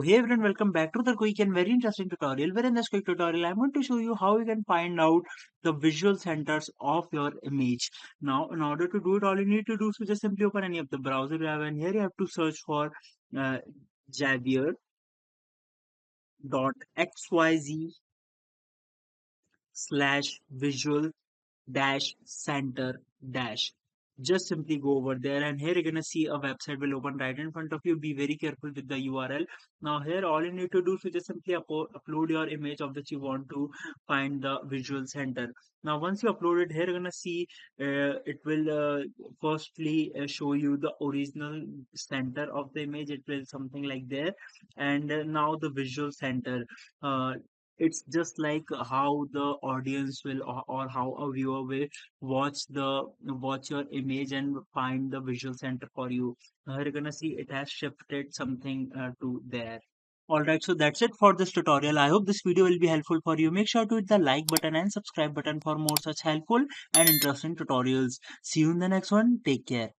Hey everyone, welcome back to the quick and very interesting tutorial. Where in this quick tutorial, I'm going to show you how you can find out the visual centers of your image. Now, in order to do it, all you need to do is to just simply open any of the browser you have, and here you have to search for uh, javier.xyz/visual dash center dash. Just simply go over there, and here you're gonna see a website will open right in front of you. Be very careful with the URL. Now here all you need to do is to just simply upload your image of which you want to find the visual center. Now once you upload it, here you're gonna see it will firstly show you the original center of the image. It will something like there, and now the visual center. uh, it's just like how the audience will, or how a viewer will watch your image and find the visual center for you. You're gonna see it has shifted something to there. Alright, so that's it for this tutorial. I hope this video will be helpful for you. Make sure to hit the like button and subscribe button for more such helpful and interesting tutorials. See you in the next one. Take care.